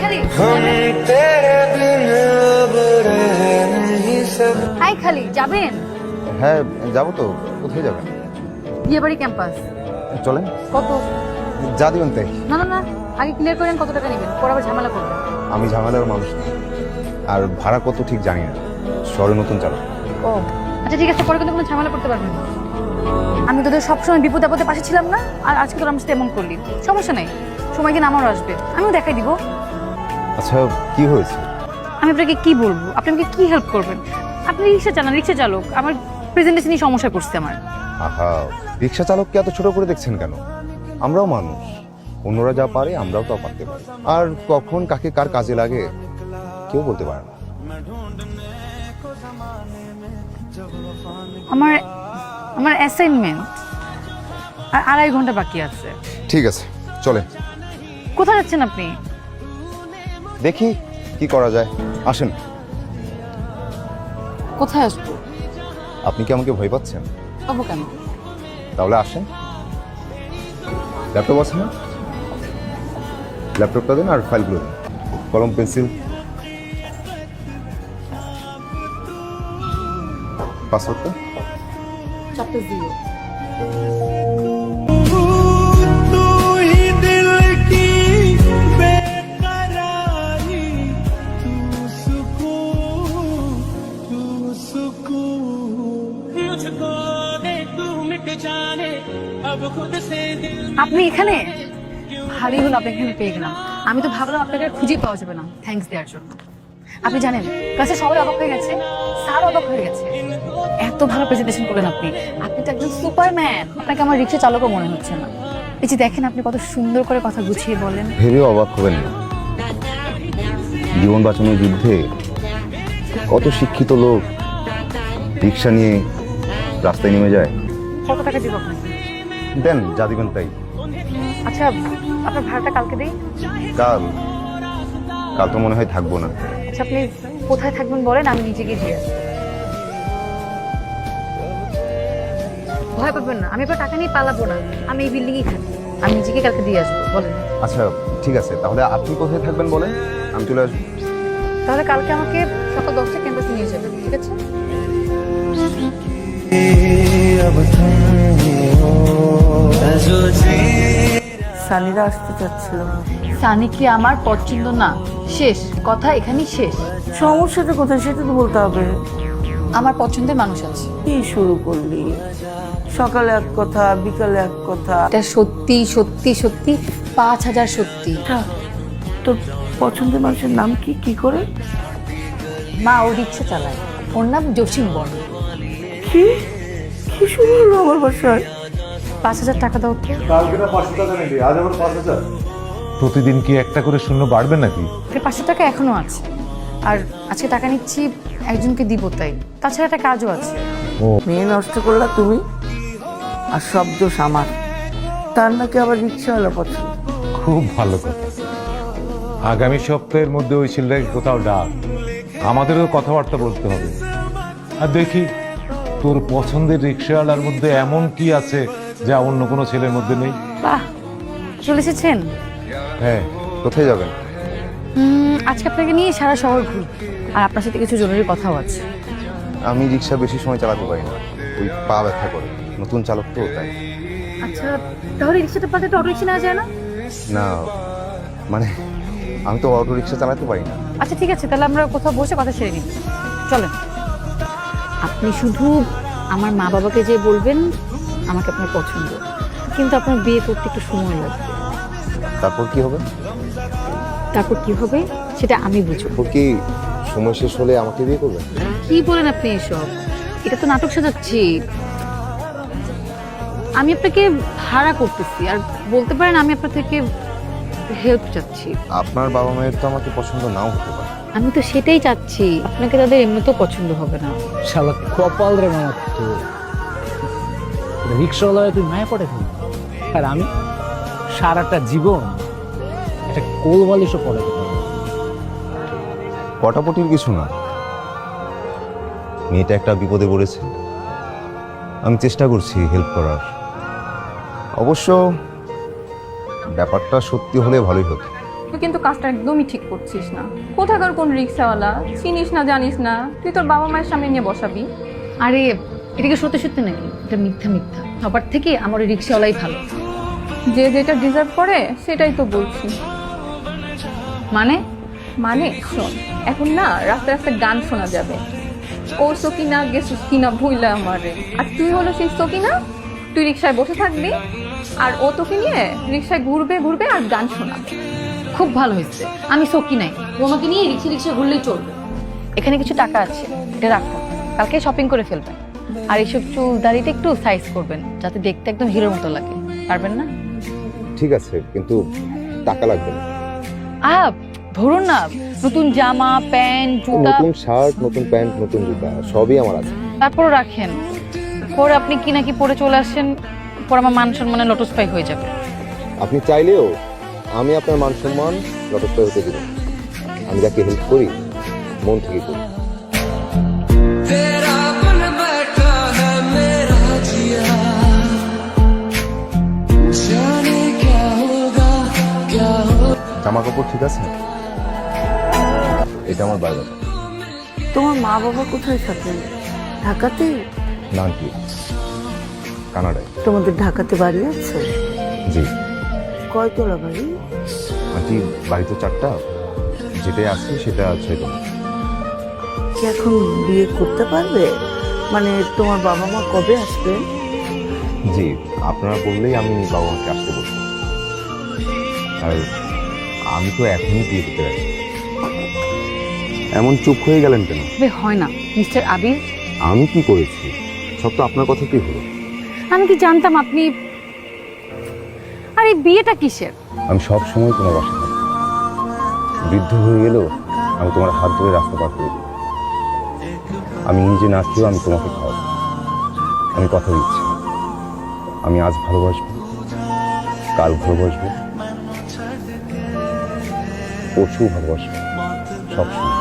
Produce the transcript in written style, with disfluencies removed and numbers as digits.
খালি হাই খালি যাবেন? হ্যাঁ যাবো তো। কোথায় যাবেন? বিয়েবাড়ি ক্যাম্পাস। চলেন। কত? যা দিবেন তাই। না না না, আগে ক্লিয়ার করেন কত টাকা নেবেন, পরে আবার ঝামেলা করবেন। আমি ঝামেলার মানুষ না, আর ভাড়া কত ঠিক জানি না, শহরে নতুন চালক। ও আচ্ছা ঠিক আছে, পরে কিন্তু কোনো ঝামেলা করতে পারবেন না। আমি তোদের সবসময় বিপদ আপদে পাশে ছিলাম না, আর আজকে তোর আমার সাথে এমন করলি, সমস্যা নেই, সময় দিন আমারও আসবে, আমিও দেখাই দিব। আচ্ছা কি হয়েছে? আমি আপনাকে কি বলবো, আপনি আমাকে কি হেল্প করবেন? আপনি রিক্সা চালান, রিক্সা চালক, আমার প্রেজেন্টেশনই সমস্যা করছে আমার। আহা, রিক্সা চালককে এত ছোট করে দেখছেন কেন? আমরাও মানুষ, অন্যরা যা পারে আমরাও তা পারতে পারি, আর কখন কাকে কার কাজে লাগে কেউ বলতে পারে না। আমার আমার অ্যাসাইনমেন্ট আর 2.5 ঘন্টা বাকি আছে। ঠিক আছে চলে। কোথায় যাচ্ছেন আপনি? দেখি কি করা যায়, আসেন। কোথায় আসবো? আপনি কি আমাকে ভয় পাচ্ছেন? পাবো কেন? তাহলে আসেন। ল্যাপটপ আছে না? ল্যাপটপটা দিন আর ফাইলগুলো দিন, কলম পেন্সিল। পাসওয়ার্ডটা? চাপটা দিও। আপনি এখানে? ভালোই হলো আপনি এখানে পেয়ে গেলাম। আমি তো ভাবলাম আপনাকে আর খুঁজেই পাওয়া যাবে না থ্যাঙ্কস দেওয়ার জন্য। আপনি জানেন ক্লাসে সবাই অবাক হয়ে গেছে, স্যার অবাক হয়ে গেছে, এত ভালো প্রেজেন্টেশন করলেন আপনি। আপনি তো একজন সুপারম্যান, আপনাকে আমার রিক্সা চালকও মনে হচ্ছে না। এই যে দেখেন আপনি কত সুন্দর করে কথা গুছিয়ে বলেন। ভেবেও অবাক হবেন না, জীবন বাঁচানোর যুদ্ধে কত শিক্ষিত লোক রিক্সা নিয়ে রাস্তায় নেমে যায়। কত টাকা দিব আপনাকে? দেন যা দিবেন তাই। আচ্ছা আপনার ভাড়াটা কালকে দিই। কাল? কাল তো মনে হয় থাকবো না। আচ্ছা আপনি কোথায় থাকবেন বলেন, আমি নিজে গিয়ে দিয়ে আসবো। ভয় পাবেন না, আমি আপনার টাকা নিয়ে পালাবো না, আমি এই বিল্ডিংয়েই থাকি, আমি নিজেকে কালকে দিয়ে আসবো। বলেন। আচ্ছা ঠিক আছে, তাহলে আপনি কোথায় থাকবেন বলেন, আমি চলে আসবো। তাহলে কালকে আমাকে সকাল 10টায় ক্যাম্পাসে নিয়ে যাবেন, ঠিক আছে? সানিরা আসতে চাচ্ছিল। সানি কি আমার পছন্দ না? শেষ কথা এখানেই শেষ। সমস্যাটা কোথায় সেটা তো বলতে হবে। আমার পছন্দের মানুষ আছে। কি শুরু করলি? সকালে এক কথা, বিকালে এক কথা। এটা সত্যি সত্যি সত্যি 5000 সত্যি। আচ্ছা, তোর পছন্দের মানুষের নাম কি? কি করে? মা ও রিক্সা চালায়, ওর নাম জসিম বর্মা। কি কি শুরু হলো আমার বাসায়? 5000 টাকা দাও তো। কালকে 500 টাকা নিবি, আজ আবার 5000। প্রতিদিন কি একটা করে শূন্য বাড়বে নাকি? 500 টাকা এখনো আছে, আর আজকে টাকা নিচ্ছি একজনকে দিব তাই, তাছাড়া একটা কাজও আছে। মেয়ে নষ্ট করলা তুমি, আর সব দোষ আমার। তার নাকি আবার রিক্সাওয়ালা পছন্দ। খুব ভালো কথা। আগামী সপ্তাহের মধ্যে ওই ছেলেটাকে কোথাও ডাক, আমাদেরও কথাবার্তা বলতে হবে। আর দেখি তোর পছন্দের রিক্সাওয়ালার মধ্যে এমন কি আছে যা অন্য কোনো ছেলের মধ্যে নেই। বাহ, চলে এসেছেন? হ্যাঁ। কোথায় যাবেন? আজকে আপনাকে নিয়ে সারা শহর ঘুরব, আর আপনার সাথে কিছু জরুরি কথাও আছে। আমি রিক্সা বেশি সময় চালাতে পারি না, ওই পা ব্যথা করে, নতুন চালক তো তাই। আচ্ছা তাহলে রিক্সাটা পাল্টে অটো রিক্সা নেওয়া যায় না? না মানে আমি তো অটো রিক্সা চালাতে পারি না। আচ্ছা ঠিক আছে, তাহলে আমরা কোথাও বসে কথা সেরে নিই, চলেন। আপনি শুধু আমার মা বাবাকে যে বলবেন আমাকে আপনার পছন্দ, কিন্তু আপনার বিয়ে করতে একটু সময় লাগবে। তারপর কি হবে? তারপর কি হবে সেটা আমি বুঝবো। তারপর কি সময় শেষ হলে আমাকে বিয়ে করবেন? কি বলেন আপনি এসব? এটা তো নাটক সাজাচ্ছি। আমি আপনাকে ভাড়া করতেছি, আর বলতে পারেন আমি আপনার থেকে হেল্প চাচ্ছি। আপনার বাবা মায়ের তো আমাকে পছন্দ নাও হতে পারে। আমি তো সেটাই চাচ্ছি, আপনাকে তাদের এমনিতেও পছন্দ হবে না। শালা কপাল রে মামা, তো রিক্সাওয়ালা তুই মায়া পড়ে ফেলি, আর আমি সারাটা জীবন একটা কোল বালিশও পড়ে ফেলি। পটাপটির কিছু না, মেয়েটা একটা বিপদে পড়েছে, আমি চেষ্টা করছি হেল্প করার। অবশ্য ব্যাপারটা সত্যি হলে ভালোই হতো। তুই কিন্তু কাজটা একদমই ঠিক করছিস না। কোথাকার কোন রিক্সাওয়ালা, চিনিস না জানিস না, তুই তোর বাবা মায়ের সামনে নিয়ে বসাবি। আরে এটা কি সত্যি সত্যি নাকি? এটা মিথ্যা মিথ্যা। সবার থেকে আমার ওই রিক্সাওয়ালাই ভালো। যে যেটা ডিজার্ভ করে সেটাই তো বলছি। মানে মানে শোন, এখন না রাস্তায় রাস্তায় গান শোনা যাবে, ও সকিনা গেছিস কিনা ভুইলা আমারে, আর তুই হলো সেই সকিনা, তুই রিক্সায় বসে থাকবি আর ও তোকে নিয়ে রিক্সায় ঘুরবে ঘুরবে আর গান শোনাবে। খুব ভালো হয়েছে, আমি সকি নাই, ও আমাকে নিয়ে রিক্সা রিক্সা ঘুরলেই চলবে। এখানে কিছু টাকা আছে, এটা রাখুন, কালকে শপিং করে ফেলবেন। আর এইসব চুল দাড়িটা একটু সাইজ করবেন যাতে দেখতে একদম হিরোর মতো লাগে। পারবেন না? ঠিক আছে, কিন্তু টাকা লাগবে না। ধরুন না, নতুন জামা প্যান্ট জুতা, নতুন শার্ট, নতুন প্যান্ট, নতুন জুতা সবই আমার আছে। তারপর রাখেন। পরে আপনি কি নাকি পরে চলে আসেন, পর আমার মান সম্মানে লটস্পাই হয়ে যাবে। আপনি চাইলেও আমি আপনার মান সম্মান যথেষ্ট হতে দিব। আমি যাকে হেল্প করি মন থেকে করি। জামা কাপড় ঠিক আছে? এটা আমার বাড়ি। তোমার মা বাবা কোথায় থাকেন? ঢাকাতে? না কি কানাডায়। তোমাদের ঢাকাতে বাড়ি আছে? জি কয়তলা বাড়ি? আন্টি, বাড়ি তো 4টা, যেটাই আছে সেটা 6তলা। কি এখন বিয়ে করতে পারবে? মানে তোমার বাবা মা কবে আসবে? জি, আপনারা বললেই আমি বাবা মাকে আসতে বলবো। আর আমি তো এখনই বিয়ে করতে রাজি। এমন চুপ হয়ে গেলেন কেন? তবে হয় না মিস্টার আবির। আমি কি করেছি? সব তো আপনার কথাতেই হলো। আমি কি জানতাম আপনি। আর এই বিয়েটা কিসের? আমি সব সময় তোমার বাসা থাকবো। বৃদ্ধ হয়ে গেলেও আমি তোমার হাত ধরে রাস্তা পার করে দেবো। আমি নিজে না খেয়েও আমি তোমাকে খাওয়াবো। আমি কথা দিচ্ছি, আমি আজ ভালোবাসবো, কাল ভালোবাসবো, পরশু ভালোবাসবো, সবসময়।